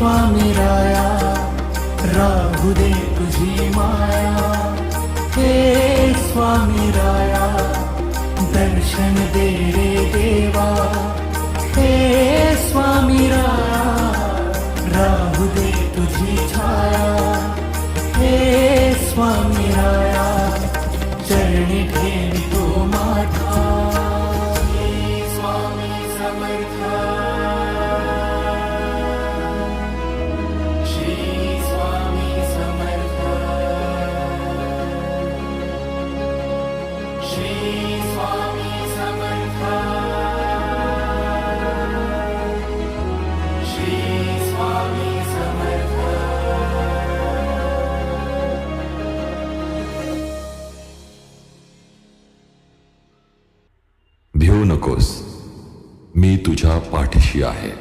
स्वामी राया राहू दे तुझी माया, हे स्वामी राया दर्शन दे रे देवा, हे स्वामी राया राहू दे तुझी छाया, हे स्वामी राया चरणी ठेवितो माथा, हे स्वामी समर्थ, श्री स्वामी समर्थ, श्री स्वामी समर्थ, श्री स्वामी समर्थ. भिवू नकोस, मी तुझ्या पाठीशी आहे.